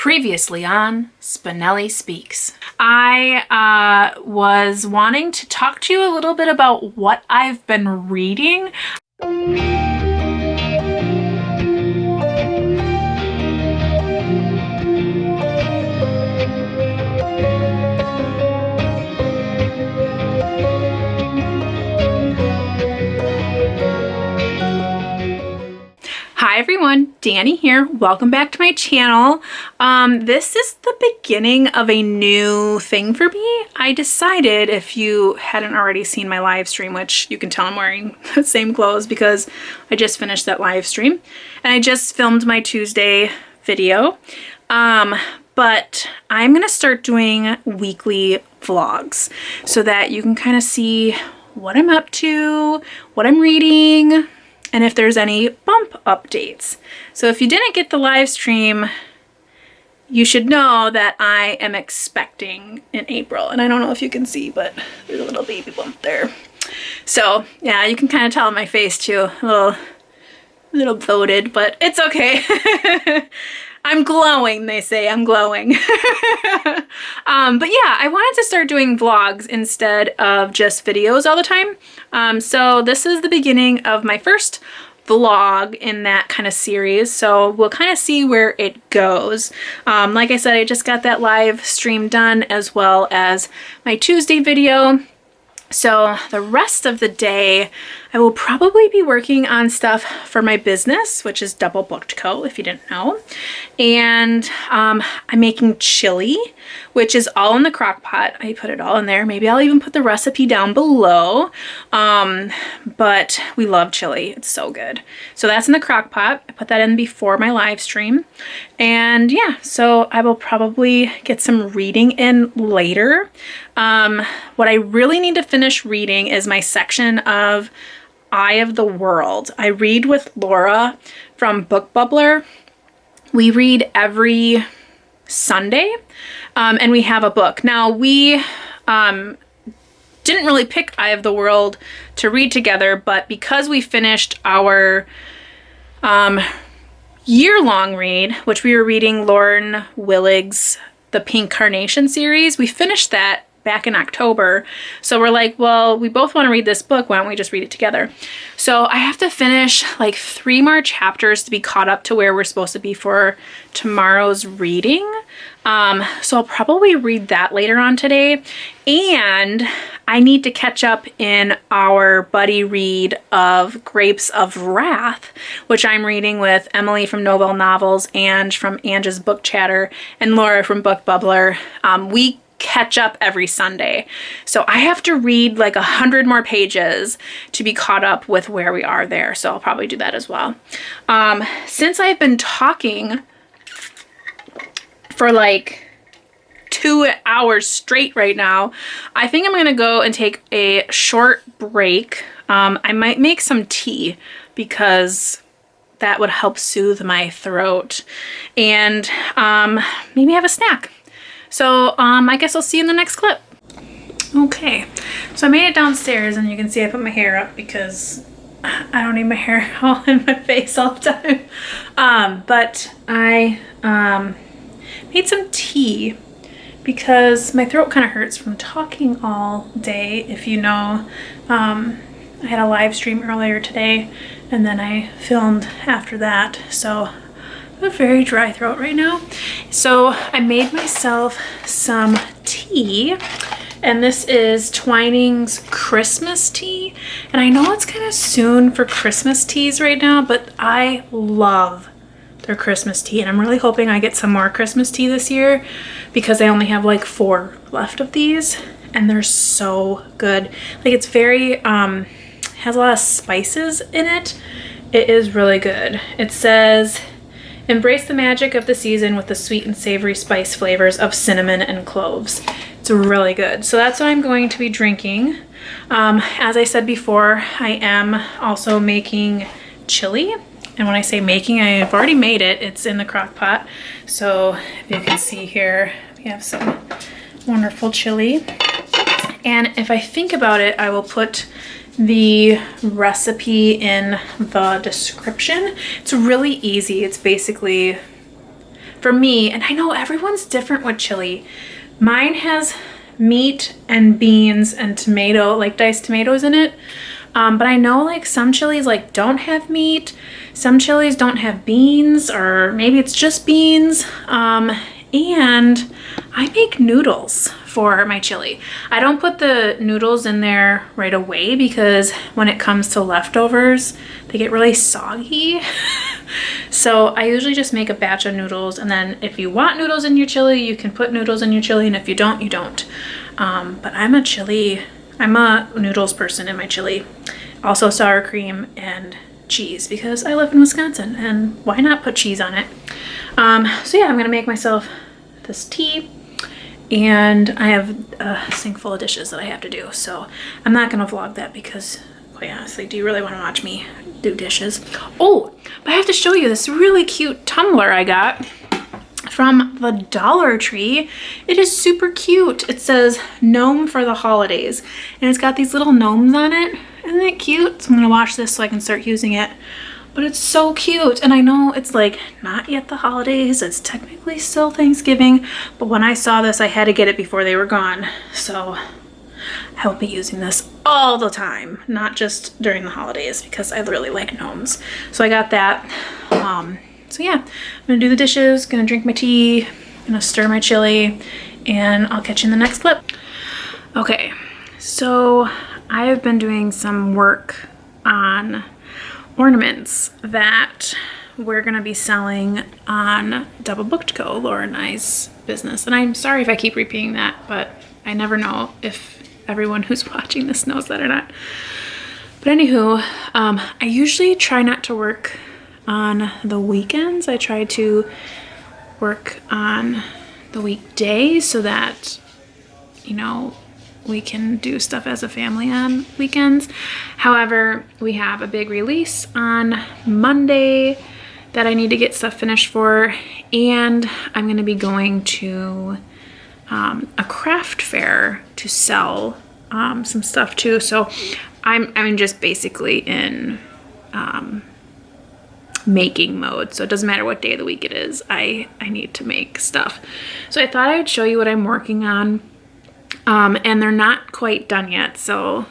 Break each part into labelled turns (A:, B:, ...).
A: Previously on Spenelli Speaks. I was wanting to talk to you a little bit about what I've been reading. Hi everyone, Dani here. Welcome back to my channel. This is the beginning of a new thing for me. I decided, if you hadn't already seen my live stream, which you can tell I'm wearing the same clothes because I just finished that live stream and I just filmed my Tuesday video. But I'm gonna start doing weekly vlogs so that you can kind of see what I'm up to, what I'm reading, and if there's any bump updates. So if you didn't get the live stream, you should know that I am expecting in April. And I don't know if you can see, but there's a little baby bump there. So yeah, you can kind of tell in my face too, a little bloated, but it's okay. I'm glowing, they say. I'm glowing. But yeah, I wanted to start doing vlogs instead of just videos all the time. So this is the beginning of my first vlog in that kind of series. So we'll kind of see where it goes. Like I said, I just got that live stream done as well as my Tuesday video. So the rest of the day, I will probably be working on stuff for my business, which is DoubleBookedCo, if you didn't know. And I'm making chili, which is all in the crock pot. I put it all in there. Maybe I'll even put the recipe down below. But we love chili. It's so good. So that's in the crock pot. I put that in before my live stream. And yeah, so I will probably get some reading in later. What I really need to finish reading is my section of Eye of the World. I read with Laura from Booktuber. We read every Sunday, and we have a book. Now, we didn't really pick Eye of the World to read together, but because we finished our year-long read, which we were reading Lauren Willig's The Pink Carnation series, we finished that back in October. So we're like, well, we both want to read this book. Why don't we just read it together? So I have to finish like 3 more chapters to be caught up to where we're supposed to be for tomorrow's reading. So I'll probably read that later on today. And I need to catch up in our buddy read of Grapes of Wrath, which I'm reading with Emily from Novel Novels, Ange from Ange's Book Chatter, and Laura from Booktuber. We catch up every Sunday. So I have to read like 100 more pages to be caught up with where we are there. So I'll probably do that as well. Since I've been talking for like 2 hours straight right now, I think I'm gonna go and take a short break. I might make some tea because that would help soothe my throat, and maybe have a snack. So I guess I'll see you in the next clip. Okay, so I made it downstairs, and you can see I put my hair up because I don't need my hair all in my face all the time. But I made some tea because my throat kind of hurts from talking all day. If you know, I had a live stream earlier today, and then I filmed after that. So a very dry throat right now. So I made myself some tea, and this is Twining's Christmas tea. And I know it's kind of soon for Christmas teas right now, but I love their Christmas tea, and I'm really hoping I get some more Christmas tea this year because I only have like 4 left of these, and they're so good. Like, it's very has a lot of spices in it. It is really good. It says, embrace the magic of the season with the sweet and savory spice flavors of cinnamon and cloves. It's really good. So that's what I'm going to be drinking. As I said before, I am also making chili. And when I say making, I have already made it. It's in the crock pot. So if you can see here, we have some wonderful chili. And if I think about it, I will put the recipe in the description. It's really easy. It's basically for me, and I know everyone's different with chili. Mine has meat and beans and tomato, like diced tomatoes in it. But I know like some chilies like don't have meat, some chilies don't have beans, or maybe it's just beans. And I make noodles for my chili. I don't put the noodles in there right away because when it comes to leftovers, they get really soggy. So I usually just make a batch of noodles, and then if you want noodles in your chili, you can put noodles in your chili, and if you don't, you don't. But I'm a noodles person in my chili. Also sour cream and cheese because I live in Wisconsin, and why not put cheese on it? So yeah, I'm gonna make myself this tea, and I have a sink full of dishes that I have to do. So I'm not gonna vlog that because, quite honestly, do you really want to watch me do dishes? Oh, but I have to show you this really cute tumbler I got from the Dollar Tree. It is super cute. It says gnome for the holidays, and it's got these little gnomes on it. Isn't it cute? So I'm gonna wash this so I can start using it. But it's so cute, and I know it's like not yet the holidays, it's technically still Thanksgiving, but when I saw this I had to get it before they were gone. So I will be using this all the time, not just during the holidays, because I really like gnomes. So I got that. So yeah, I'm gonna do the dishes, gonna drink my tea, gonna stir my chili, and I'll catch you in the next clip. Okay, so I have been doing some work on ornaments that we're gonna be selling on DoubleBookedCo, Laura and I's business. And I'm sorry if I keep repeating that, but I never know if everyone who's watching this knows that or not. But anywho, I usually try not to work on the weekends. I try to work on the weekdays so that, you know, we can do stuff as a family on weekends. However, we have a big release on Monday that I need to get stuff finished for, and I'm going to be going to a craft fair to sell some stuff too. So I'm just basically in making mode. So it doesn't matter what day of the week it is. I need to make stuff. So I thought I would show you what I'm working on. And they're not quite done yet, so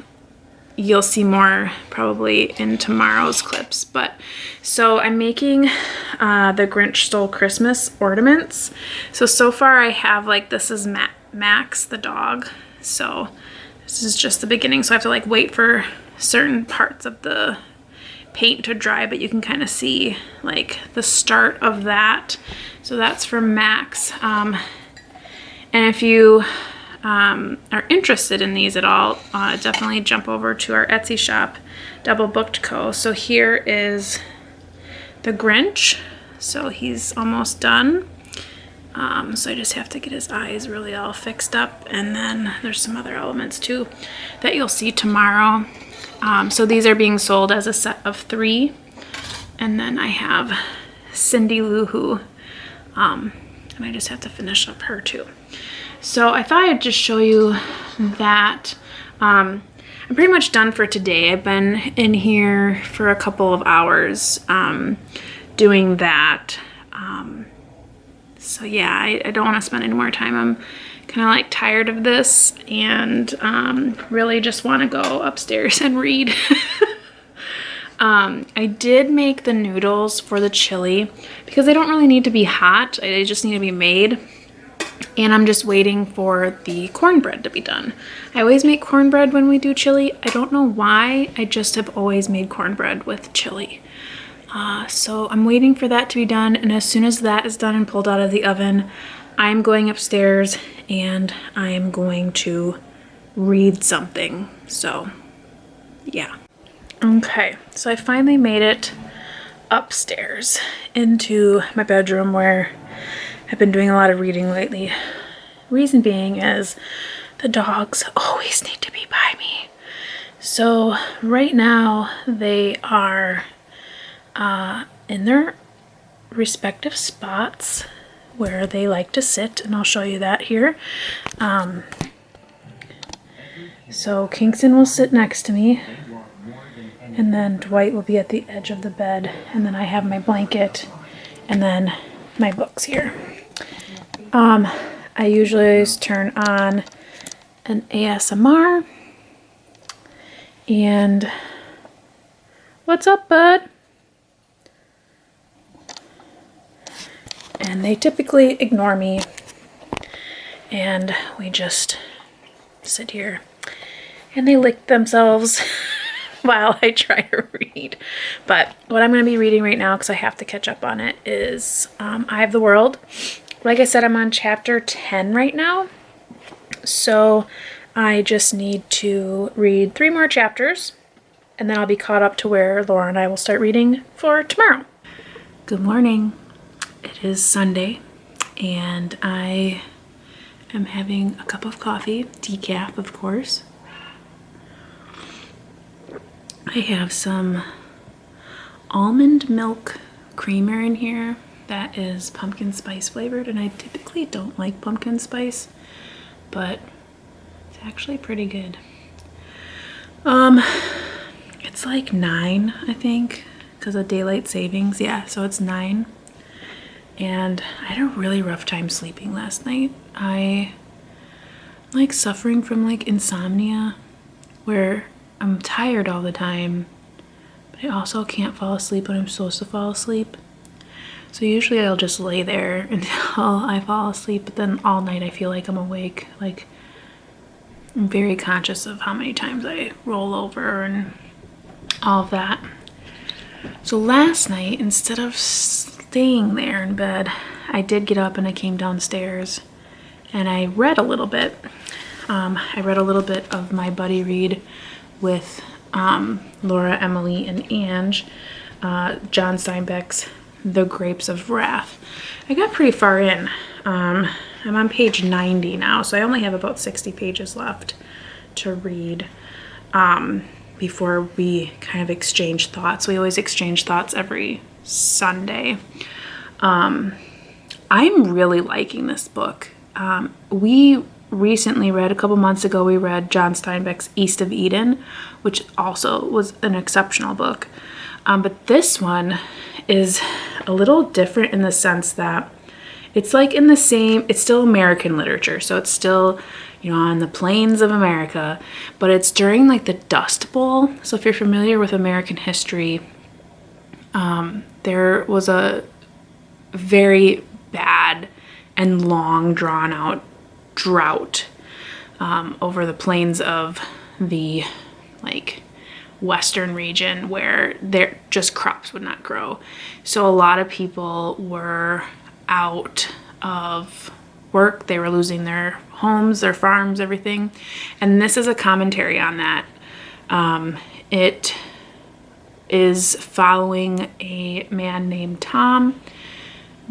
A: you'll see more probably in tomorrow's clips. But so I'm making the Grinch Stole Christmas ornaments. So far I have like, this is Max the dog. So this is just the beginning. So I have to like wait for certain parts of the paint to dry, but you can kind of see like the start of that. So that's from Max. And if you are interested in these at all, definitely jump over to our Etsy shop, DoubleBookedCo. So here is the Grinch. So he's almost done. So I just have to get his eyes really all fixed up, and then there's some other elements too that you'll see tomorrow. So these are being sold as a set of 3, and then I have Cindy Lou Who, and I just have to finish up her too. So I thought I'd just show you that. I'm pretty much done for today. I've been in here for a couple of hours doing that. So yeah, I don't want to spend any more time. I'm kind of like tired of this, and really just want to go upstairs and read. I did make the noodles for the chili because they don't really need to be hot. They just need to be made. And I'm just waiting for the cornbread to be done. I always make cornbread when we do chili. I don't know why, I just have always made cornbread with chili. So I'm waiting for that to be done, and as soon as that is done and pulled out of the oven, I'm going upstairs and I am going to read something. So yeah. Okay, so I finally made it upstairs into my bedroom where I've been doing a lot of reading lately. Reason being is the dogs always need to be by me. So right now they are in their respective spots where they like to sit, and I'll show you that here. So Kingston will sit next to me, and then Dwight will be at the edge of the bed, and then I have my blanket, and then my books here. I usually always turn on an ASMR. And what's up, bud? And they typically ignore me. And we just sit here and they lick themselves while I try to read. But what I'm going to be reading right now, because I have to catch up on it, is Eye of the World. Like I said, I'm on chapter 10 right now. So I just need to read 3 more chapters, and then I'll be caught up to where Laura and I will start reading for tomorrow. Good morning. It is Sunday, and I am having a cup of coffee, decaf, of course. I have some almond milk creamer in here that is pumpkin spice flavored, and I typically don't like pumpkin spice, but it's actually pretty good. It's like 9, I think, because of daylight savings. Yeah, so it's 9. And I had a really rough time sleeping last night. I'm like suffering from like insomnia, where I'm tired all the time, but I also can't fall asleep when I'm supposed to fall asleep. So usually I'll just lay there until I fall asleep, but then all night I feel like I'm awake. Like, I'm very conscious of how many times I roll over and all of that. So last night, instead of staying there in bed, I did get up and I came downstairs and I read a little bit. I read a little bit of my buddy read with Laura, Emily, and Ange, John Steinbeck's The Grapes of Wrath. I got pretty far in. I'm on page 90 now, so I only have about 60 pages left to read before we kind of exchange thoughts. We always exchange thoughts every Sunday. I'm really liking this book. We recently read, a couple months ago, we read John Steinbeck's East of Eden, which also was an exceptional book. But this one is a little different in the sense that it's like in the same, it's still American literature. So it's still, you know, on the plains of America, but it's during like the Dust Bowl. So if you're familiar with American history, there was a very bad and long drawn out drought over the plains of the like western region, where there just crops would not grow. So a lot of people were out of work. They were losing their homes, their farms, everything. And this is a commentary on that. It is following a man named Tom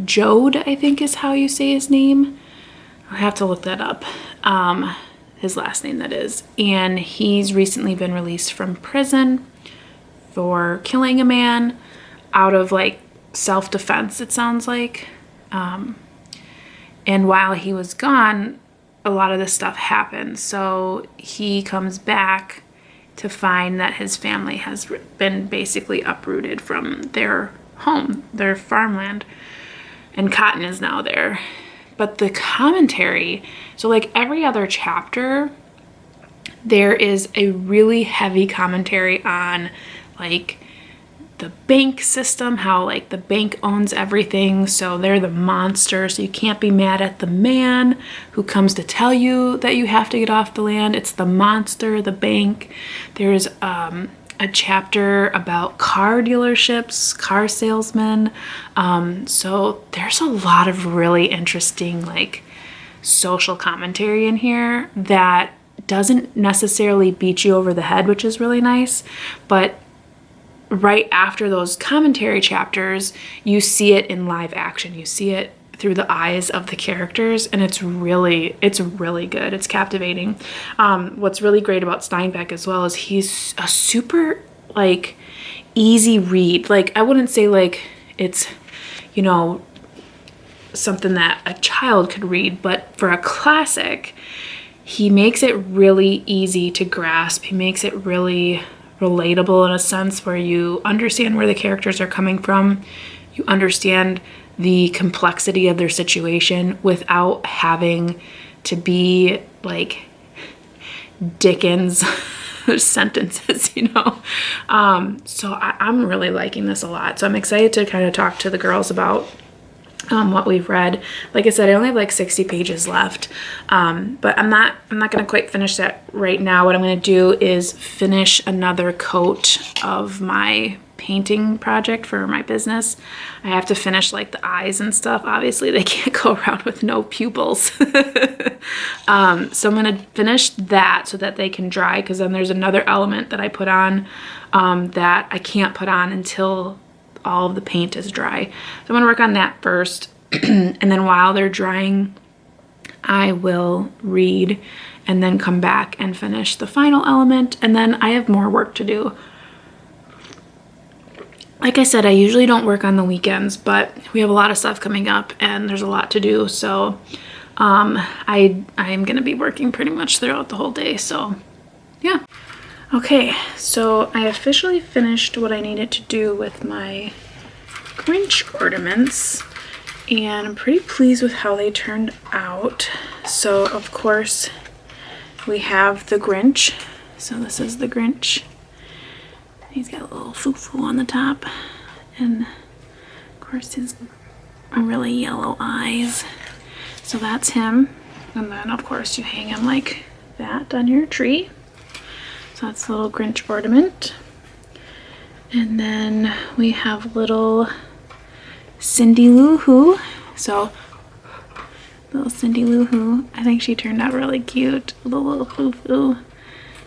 A: Joad, I think is how you say his name. I have to look that up. His last name, that is. And he's recently been released from prison for killing a man out of like self-defense, it sounds like. And while he was gone, a lot of this stuff happened. So he comes back to find that his family has been basically uprooted from their home, their farmland, and cotton is now there. But the commentary, so like every other chapter, there is a really heavy commentary on like the bank system, how like the bank owns everything, so they're the monster, so you can't be mad at the man who comes to tell you that you have to get off the land. It's the monster, the bank. There's a chapter about car dealerships, car salesmen. So there's a lot of really interesting like social commentary in here that doesn't necessarily beat you over the head, which is really nice. But right after those commentary chapters, you see it in live action. You see it through the eyes of the characters, and it's really good. It's captivating. What's really great about Steinbeck as well is he's a super like easy read. Like, I wouldn't say like it's, you know, something that a child could read, but for a classic, he makes it really easy to grasp. He makes it really relatable in a sense where you understand where the characters are coming from. You understand the complexity of their situation without having to be like Dickens sentences, you know. So I'm really liking this a lot. So I'm excited to kind of talk to the girls about what we've read. Like I said, I only have like 60 pages left, but I'm not gonna quite finish that right now. What I'm gonna do is finish another coat of my painting project for my business. I have to finish like the eyes and stuff. Obviously they can't go around with no pupils. So I'm gonna finish that so that they can dry, because then there's another element that I put on that I can't put on until all of the paint is dry. So I'm gonna work on that first. And then while they're drying, I will read and then come back and finish the final element. And then I have more work to do. Like I said, I usually don't work on the weekends, but we have a lot of stuff coming up and there's a lot to do. So I'm gonna be working pretty much throughout the whole day. So yeah. Okay, so I officially finished what I needed to do with my Grinch ornaments, and I'm pretty pleased with how they turned out. So of course we have the Grinch. So this is the Grinch. He's got a little foo-foo on the top, and of course his really yellow eyes. So that's him. And then of course you hang him like that on your tree. So that's a little Grinch ornament. And then we have little Cindy Lou Who. So little Cindy Lou Who. I think she turned out really cute. The little foo-foo.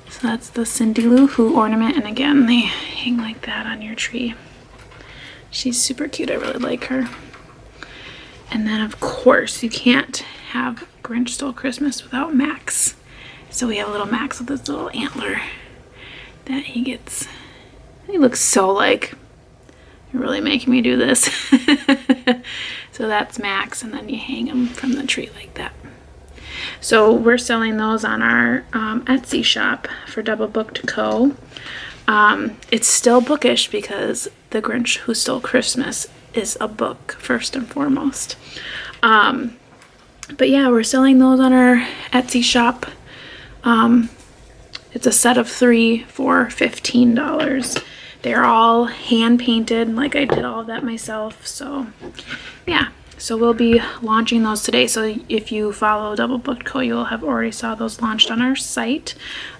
A: So that's the Cindy Lou Who ornament. And again, they hang like that on your tree. She's super cute. I really like her. And then of course you can't have Grinch Stole Christmas without Max. So we have little Max with this little antler that he gets. He looks so like, you're really making me do this. So that's Max, and then you hang him from the tree like that. So we're selling those on our Etsy shop for DoubleBookedCo. It's still bookish because The Grinch Who Stole Christmas is a book first and foremost. But yeah, we're selling those on our Etsy shop. It's a set of 3 for $15. They're all hand painted, like I did all of that myself. So yeah, so we'll be launching those today. So if you follow DoubleBookedCo, you'll have already saw those launched on our site.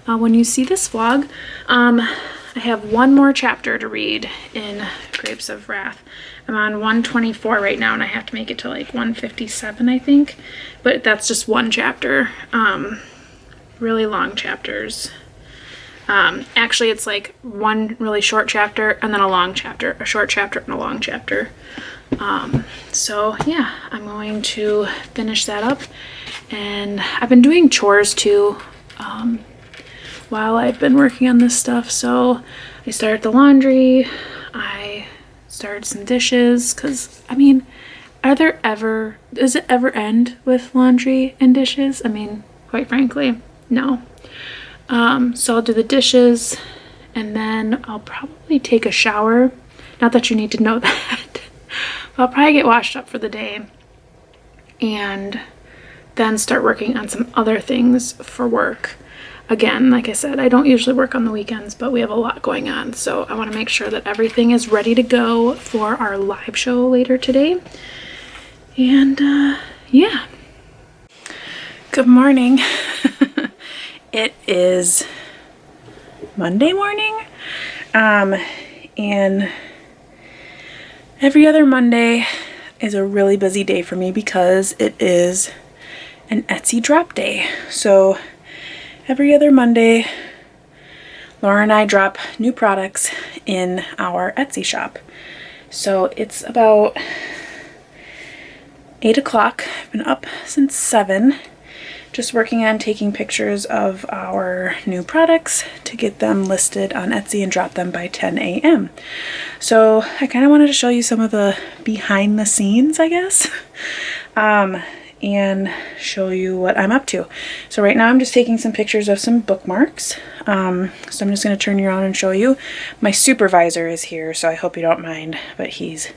A: When you see this vlog, I have one more chapter to read in Grapes of Wrath. I'm on 124 right now, and I have to make it to like 157, I think. But that's just one chapter. Really long chapters. Actually, it's like one really short chapter and then a long chapter, a short chapter and a long chapter. So yeah, I'm going to finish that up. And I've been doing chores too while I've been working on this stuff. So I started the laundry, I started some dishes, because I mean, does it ever end with laundry and dishes? I mean, quite frankly, no. So I'll do the dishes, and then I'll probably take a shower. Not that you need to know that. But I'll probably get washed up for the day and then start working on some other things for work. Again, like I said, I don't usually work on the weekends, but we have a lot going on. So I want to make sure that everything is ready to go for our live show later today. And yeah. Good morning. It is Monday morning, and every other Monday is a really busy day for me because it is an Etsy drop day. So every other Monday, Laura and I drop new products in our Etsy shop. So it's about 8 o'clock. I've been up since 7. Just working on taking pictures of our new products to get them listed on Etsy and drop them by 10 a.m. So I kind of wanted to show you some of the behind the scenes, I guess. and show you what I'm up to. So right now I'm just taking some pictures of some bookmarks. So I'm just going to turn you around and show you. My supervisor is here, so I hope you don't mind, but he's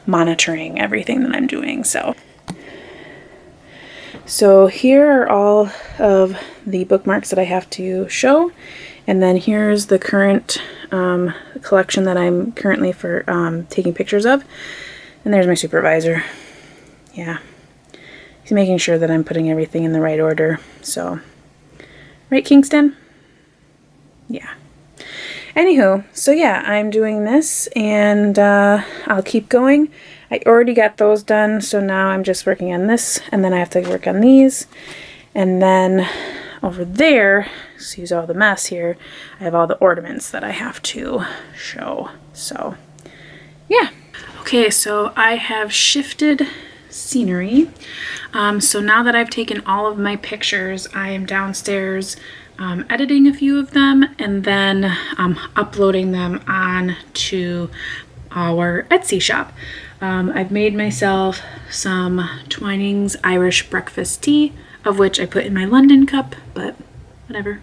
A: monitoring everything that I'm doing. So here are all of the bookmarks that I have to show. And then here's the current collection that I'm currently taking pictures of. And there's my supervisor. Yeah. He's making sure that I'm putting everything in the right order. So, right, Kingston? Yeah. Anywho, so yeah, I'm doing this and I'll keep going. I already got those done, so now I'm just working on this, and then I have to work on these. And then over there, excuse all the mess here, I have all the ornaments that I have to show. So, yeah. Okay, so I have shifted scenery. So now that I've taken all of my pictures, I am downstairs editing a few of them and then uploading them on to our Etsy shop. I've made myself some Twinings Irish breakfast tea, of which I put in my London cup, but whatever.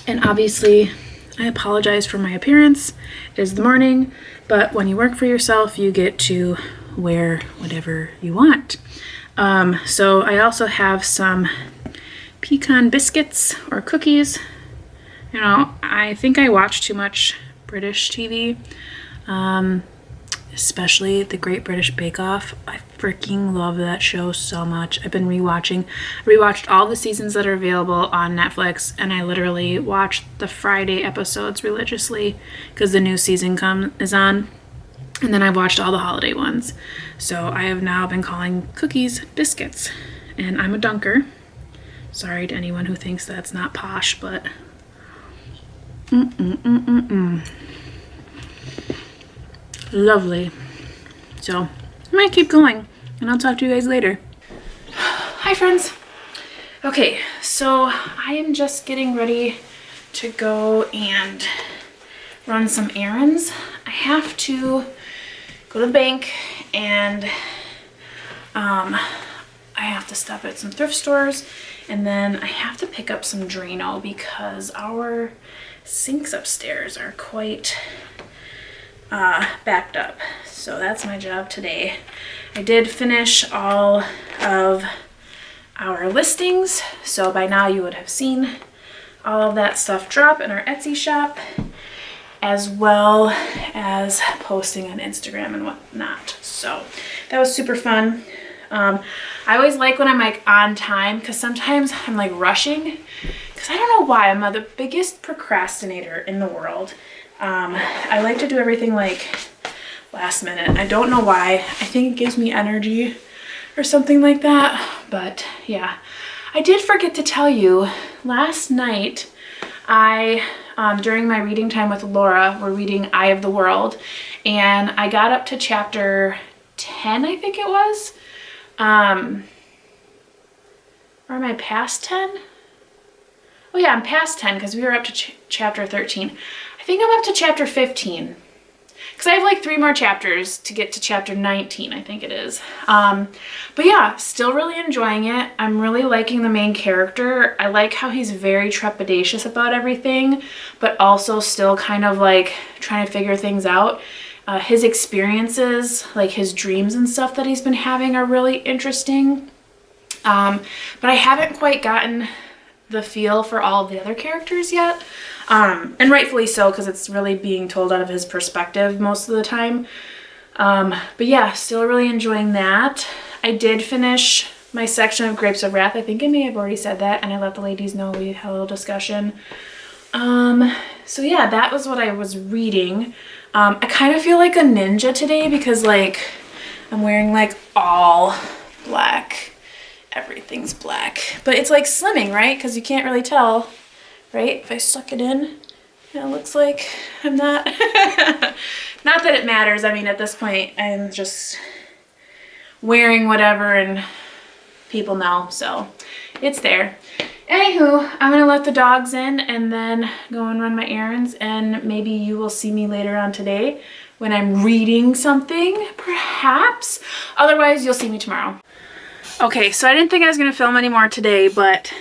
A: And obviously, I apologize for my appearance. It is the morning, but when you work for yourself, you get to wear whatever you want. So I also have some pecan biscuits or cookies. You know, I think I watch too much British TV, especially The Great British Bake Off. I freaking love that show so much. I've been rewatched all the seasons that are available on Netflix, and I literally watch the Friday episodes religiously because the new season is on. And then I've watched all the holiday ones. So I have now been calling cookies biscuits, and I'm a dunker. Sorry to anyone who thinks that's not posh, but lovely. So I'm gonna keep going, and I'll talk to you guys later. Hi friends. Okay, so I am just getting ready to go and run some errands. I have to go to the bank, and I have to stop at some thrift stores, and then I have to pick up some Drano because our sinks upstairs are quite backed up. So that's my job today. I did finish all of our listings, so by now you would have seen all of that stuff drop in our Etsy shop, as well as posting on Instagram and whatnot. So that was super fun. I always like when I'm like on time, because sometimes I'm like rushing, because I don't know why, I'm the biggest procrastinator in the world. I like to do everything like last minute. I don't know why. I think it gives me energy or something like that. But yeah, I did forget to tell you, last night during my reading time with Laura, we're reading Eye of the World, and I got up to chapter 10, I think it was. Or am I past 10? Oh yeah, I'm past 10 because we were up to chapter 13. I think I'm up to chapter 15. Because I have like 3 more chapters to get to chapter 19, I think it is. But yeah, still really enjoying it. I'm really liking the main character. I like how he's very trepidatious about everything, but also still kind of like trying to figure things out. His experiences, like his dreams and stuff that he's been having, are really interesting. But I haven't quite gotten the feel for all of the other characters yet. And rightfully so, because it's really being told out of his perspective most of the time. But yeah, still really enjoying that. I did finish my section of Grapes of Wrath. I think I may have already said that, and I let the ladies know we had a little discussion. So yeah, that was what I was reading. I kind of feel like a ninja today because like I'm wearing like all black. Everything's black. But it's like slimming, right? Because you can't really tell, right? If I suck it in, it looks like I'm not. Not that it matters. I mean, at this point, I'm just wearing whatever and people know. So it's there. Anywho, I'm going to let the dogs in and then go and run my errands. And maybe you will see me later on today when I'm reading something, perhaps. Otherwise, you'll see me tomorrow. Okay, so I didn't think I was gonna film anymore today, but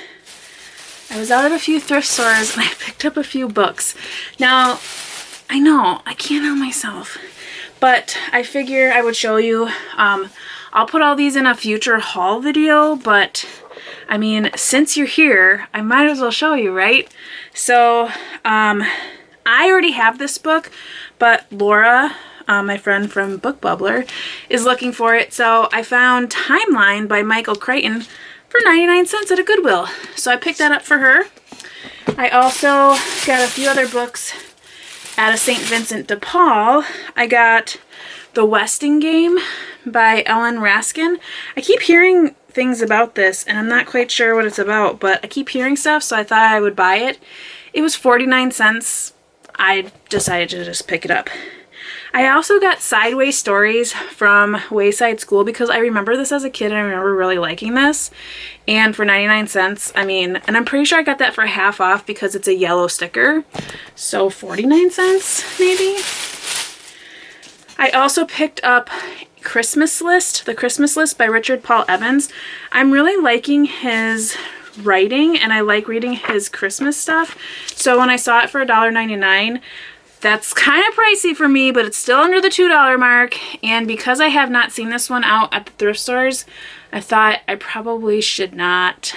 A: I was out at a few thrift stores and I picked up a few books. Now, I know, I can't help myself, but I figure I would show you. I'll put all these in a future haul video, but I mean, since you're here, I might as well show you, right? So, I already have this book, but Laura, my friend from Book Bubbler, is looking for it. So I found Timeline by Michael Crichton for 99 cents at a Goodwill. So I picked that up for her. I also got a few other books at a St. Vincent de Paul. I got The Westing Game by Ellen Raskin. I keep hearing things about this and I'm not quite sure what it's about, but I keep hearing stuff, so I thought I would buy it. It was 49 cents. I decided to just pick it up. I also got Sideways Stories from Wayside School because I remember this as a kid and I remember really liking this. And for 99 cents, I mean, and I'm pretty sure I got that for half off because it's a yellow sticker. So 49 cents maybe. I also picked up Christmas List, The Christmas List by Richard Paul Evans. I'm really liking his writing and I like reading his Christmas stuff. So when I saw it for $1.99, that's kind of pricey for me, but it's still under the $2 mark. And because I have not seen this one out at the thrift stores, I thought I probably should not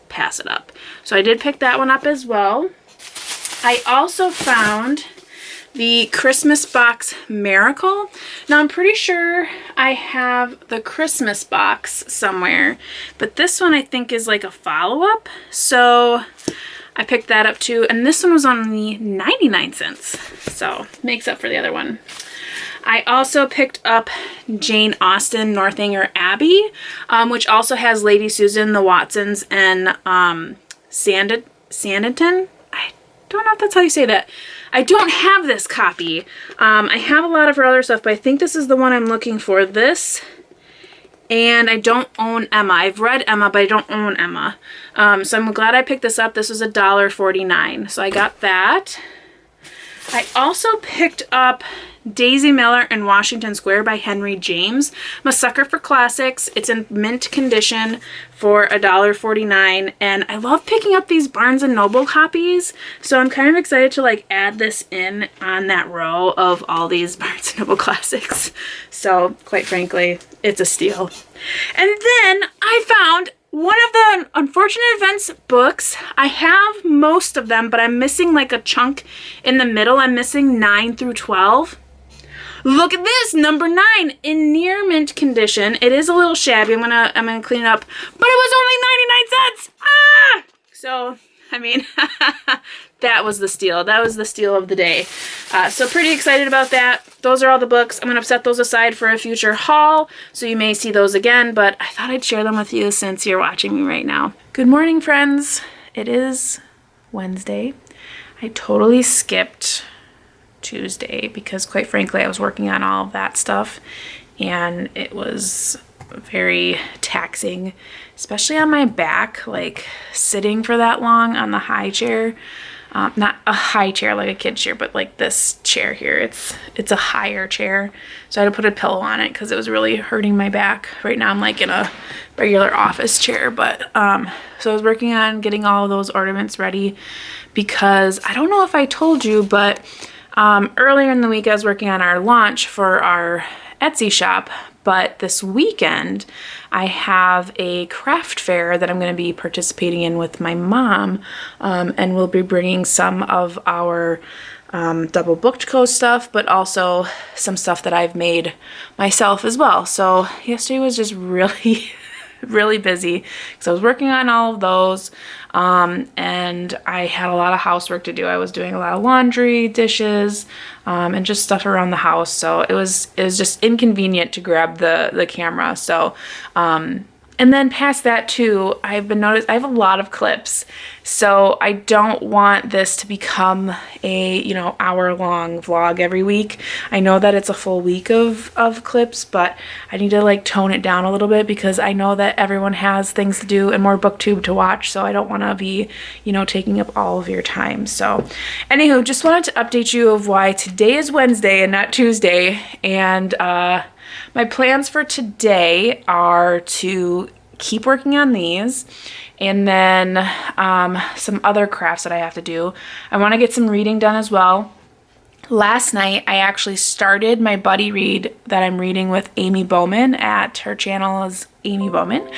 A: pass it up. So I did pick that one up as well. I also found the Christmas Box Miracle. Now I'm pretty sure I have the Christmas box somewhere, but this one I think is like a follow-up. So I picked that up too, and this one was only 99 cents, so makes up for the other one. I also picked up Jane Austen, Northanger Abbey, which also has Lady Susan, the Watsons, and Sanditon. I don't know if that's how you say that. I don't have this copy. I have a lot of her other stuff, but I think this is the one I'm looking for. This, and I don't own Emma. I've read Emma, but I don't own Emma. So I'm glad I picked this up. This was $1.49, so I got that. I also picked up Daisy Miller in Washington Square by Henry James. I'm a sucker for classics. It's in mint condition for $1.49, and I love picking up these Barnes & Noble copies, so I'm kind of excited to like add this in on that row of all these Barnes & Noble classics. So quite frankly, it's a steal. And then I found one of the Unfortunate Events books. I have most of them, but I'm missing like a chunk in the middle. I'm missing 9 through 12. Look at this, number 9 in near mint condition. It is a little shabby. I'm gonna clean it up, but it was only 99 cents. Ah! So, I mean, that was the steal. That was the steal of the day. So pretty excited about that. Those are all the books. I'm gonna set those aside for a future haul, so you may see those again, but I thought I'd share them with you since you're watching me right now. Good morning, friends. It is Wednesday. I totally skipped Tuesday because quite frankly I was working on all of that stuff and it was very taxing, especially on my back, like sitting for that long on the high chair. Not a high chair like a kid chair, but like this chair here. It's a higher chair, so I had to put a pillow on it because it was really hurting my back. Right now I'm like in a regular office chair, but so I was working on getting all of those ornaments ready because I don't know if I told you, but earlier in the week I was working on our launch for our Etsy shop, but this weekend I have a craft fair that I'm going to be participating in with my mom, and we'll be bringing some of our DoubleBookedCo stuff, but also some stuff that I've made myself as well. So yesterday was just really busy because I was working on all of those, and I had a lot of housework to do. I was doing a lot of laundry, dishes, and just stuff around the house. So it was just inconvenient to grab the camera. So And then past that too, I've been noticed I have a lot of clips. So I don't want this to become a, hour-long vlog every week. I know that it's a full week of clips, but I need to like tone it down a little bit because I know that everyone has things to do and more booktube to watch. So I don't want to be, taking up all of your time. So anywho, just wanted to update you of why today is Wednesday and not Tuesday. And my plans for today are to keep working on these and then some other crafts that I have to do. I want to get some reading done as well. Last night, I actually started my buddy read that I'm reading with Amy Bowman at her channel is Amy Bowman.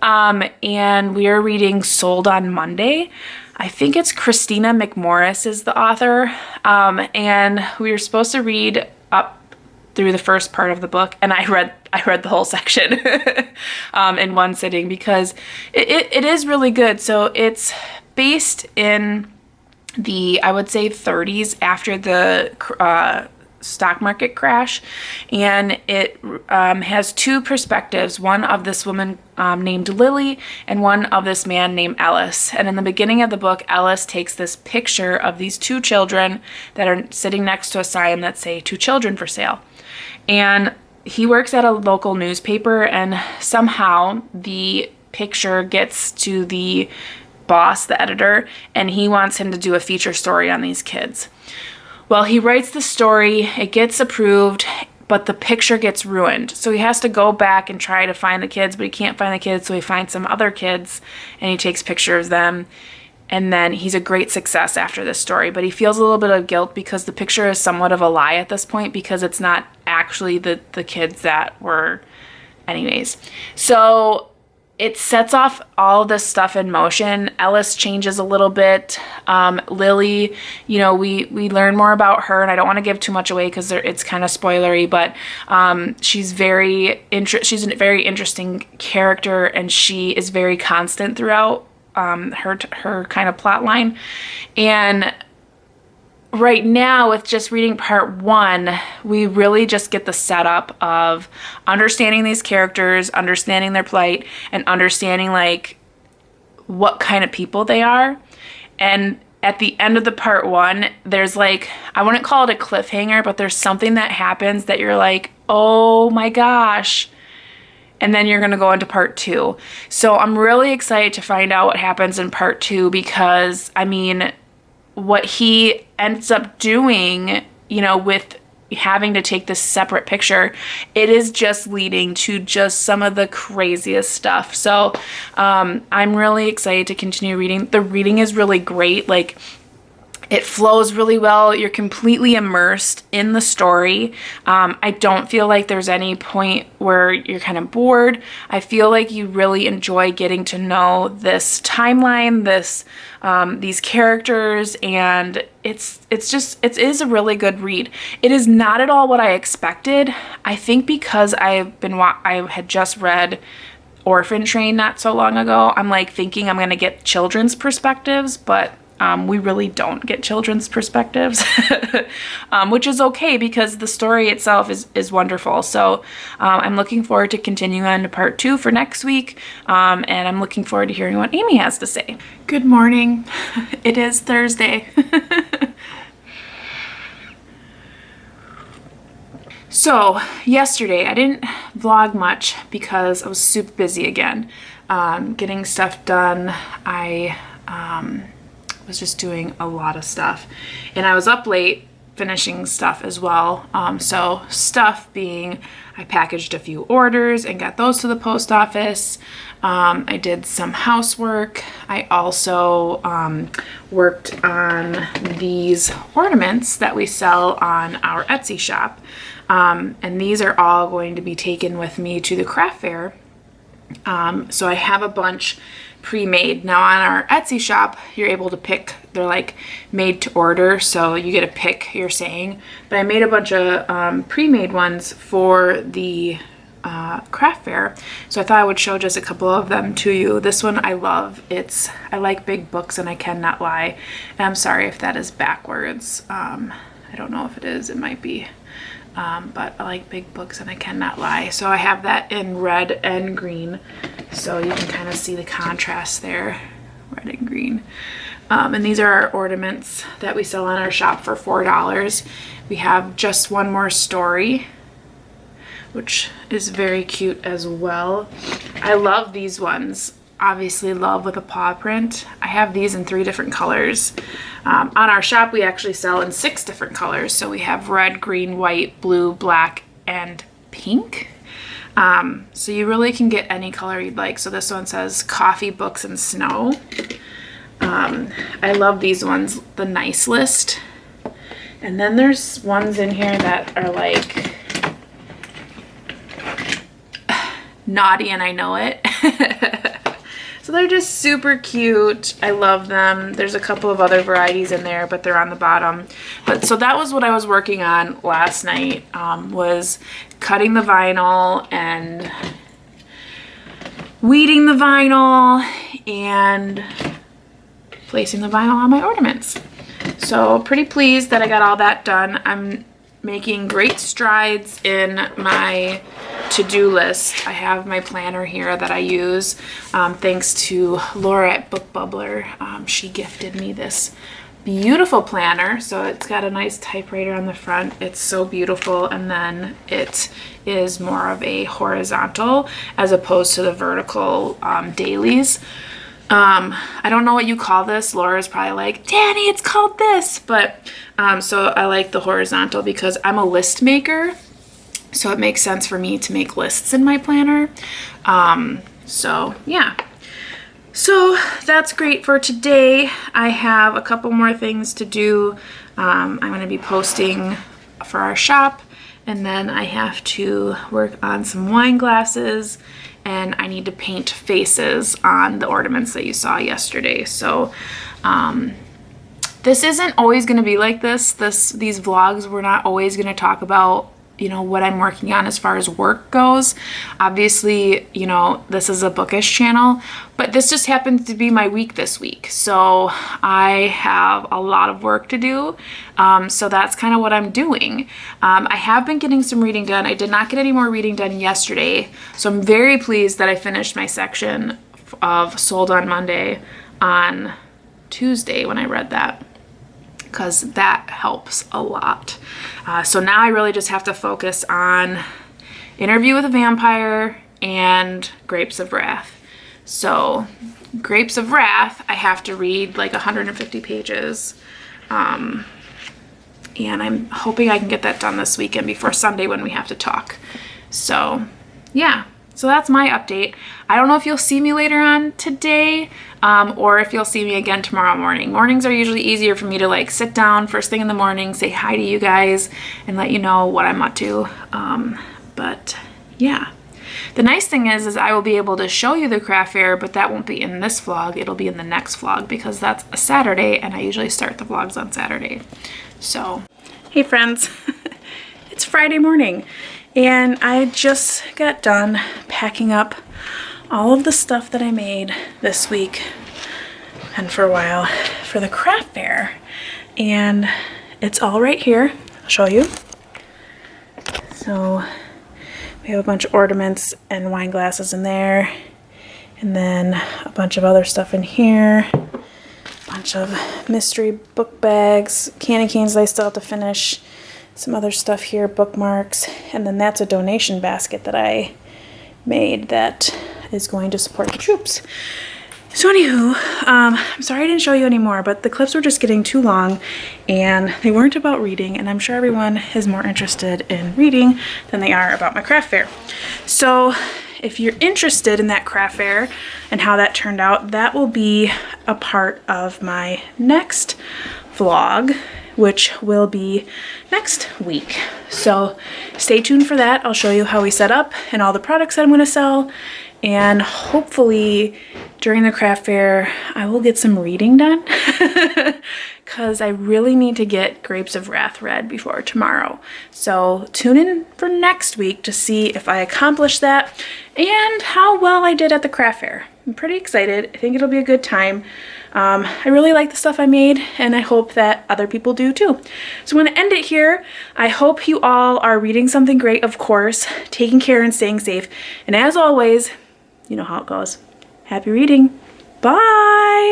A: And we are reading Sold on Monday. I think it's Christina McMorris is the author. And we were supposed to read up through the first part of the book, and I read the whole section in one sitting because it is really good. So it's based in the, I would say, 30s after the stock market crash, and it has two perspectives, one of this woman named Lily and one of this man named Ellis. And in the beginning of the book, Ellis takes this picture of these two children that are sitting next to a sign that say two children for sale. And he works at a local newspaper, and somehow the picture gets to the boss, the editor, and he wants him to do a feature story on these kids. Well, he writes the story, it gets approved, but the picture gets ruined. So he has to go back and try to find the kids, but he can't find the kids, so he finds some other kids and he takes pictures of them. And then he's a great success after this story, but he feels a little bit of guilt because the picture is somewhat of a lie at this point because it's not actually the kids that were anyways. So it sets off all this stuff in motion. Ellis changes a little bit. Lily, we learn more about her, and I don't want to give too much away because it's kind of spoilery, but she's she's a very interesting character, and she is very constant throughout her kind of plot line. And right now, with just reading part one, we really just get the setup of understanding these characters, understanding their plight, and understanding like what kind of people they are. And at the end of the part one, there's like, I wouldn't call it a cliffhanger, but there's something that happens that you're like, oh my gosh. And then you're going to go into part two. So I'm really excited to find out what happens in part two because, I mean, what he ends up doing, with having to take this separate picture, it is just leading to just some of the craziest stuff. So I'm really excited to continue reading. The reading is really great. Like, it flows really well. You're completely immersed in the story. I don't feel like there's any point where you're kind of bored. I feel like you really enjoy getting to know this timeline, these characters, and it is a really good read. It is not at all what I expected. I think because I had just read Orphan Train not so long ago, I'm like thinking I'm gonna get children's perspectives, but we really don't get children's perspectives, which is okay because the story itself is wonderful. So I'm looking forward to continuing on to part two for next week, and I'm looking forward to hearing what Amy has to say. Good morning. It is Thursday. So yesterday I didn't vlog much because I was super busy again, getting stuff done. I was just doing a lot of stuff, and I was up late finishing stuff as well. So stuff being, I packaged a few orders and got those to the post office. I did some housework. I also worked on these ornaments that we sell on our Etsy shop. And these are all going to be taken with me to the craft fair. So I have a bunch pre-made. Now on our Etsy shop, you're able to pick, they're like made to order, so you get to pick your saying. But I made a bunch of pre-made ones for the craft fair, so I thought I would show just a couple of them to you. This one I love. I like big books and I cannot lie. And I'm sorry if that is backwards. I don't know if it is, it might be. But I like big books and I cannot lie. So I have that in red and green. So you can kind of see the contrast there, red and green. And these are our ornaments that we sell on our shop for $4. We have Just One More Story, which is very cute as well. I love these ones. Obviously love with a paw print. I have these in 3 different colors. On our shop, we actually sell in 6 different colors. So we have red, green, white, blue, black, and pink. So you really can get any color you'd like. So this one says coffee, books, and snow. I love these ones, the nice list. And then there's ones in here that are like naughty and I know it. So they're just super cute. I love them. There's a couple of other varieties in there, but they're on the bottom. But so that was what I was working on last night, was cutting the vinyl and weeding the vinyl and placing the vinyl on my ornaments. So pretty pleased that I got all that done. I'm making great strides in my to-do list. I have my planner here that I use thanks to Laura at Booktuber. She gifted me this beautiful planner. So it's got a nice typewriter on the front. It's so beautiful. And then it is more of a horizontal as opposed to the vertical dailies. I don't know what you call this. Laura's probably like, Dani, it's called this. But so I like the horizontal because I'm a list maker. So it makes sense for me to make lists in my planner. So yeah. So that's great for today. I have a couple more things to do. I'm going to be posting for our shop. And then I have to work on some wine glasses. And I need to paint faces on the ornaments that you saw yesterday. So this isn't always going to be like this. These vlogs, we're not always going to talk about, you know, what I'm working on as far as work goes. Obviously, you know, this is a bookish channel, but this just happens to be my week this week. So I have a lot of work to do. So that's kind of what I'm doing. I have been getting some reading done. I did not get any more reading done yesterday. So I'm very pleased that I finished my section of Sold on Monday on Tuesday when I read that, because that helps a lot. So now I really just have to focus on Interview with a Vampire and Grapes of Wrath. So Grapes of Wrath, I have to read like 150 pages. And I'm hoping I can get that done this weekend before Sunday when we have to talk. So yeah, so that's my update. I don't know if you'll see me later on today or if you'll see me again tomorrow morning. Mornings are usually easier for me to like sit down first thing in the morning, say hi to you guys and let you know what I'm up to. But yeah, the nice thing is I will be able to show you the craft fair, but that won't be in this vlog. It'll be in the next vlog because that's a Saturday and I usually start the vlogs on Saturday. So, hey friends, it's Friday morning. And I just got done packing up all of the stuff that I made this week and for a while for the craft fair. And it's all right here. I'll show you. So we have a bunch of ornaments and wine glasses in there. And then a bunch of other stuff in here. A bunch of mystery book bags, candy canes that I still have to finish. Some other stuff here, bookmarks, and then that's a donation basket that I made that is going to support the troops. So anywho, I'm sorry I didn't show you anymore, but the clips were just getting too long and they weren't about reading, and I'm sure everyone is more interested in reading than they are about my craft fair. So if you're interested in that craft fair and how that turned out, that will be a part of my next vlog, which will be next week. So stay tuned for that. I'll show you how we set up and all the products that I'm going to sell. And hopefully during the craft fair, I will get some reading done because I really need to get Grapes of Wrath read before tomorrow. So tune in for next week to see if I accomplish that and how well I did at the craft fair. I'm pretty excited. I think it'll be a good time. I really like the stuff I made, and I hope that other people do too. So I'm going to end it here. I hope you all are reading something great, of course, taking care and staying safe. And as always, you know how it goes. Happy reading. Bye.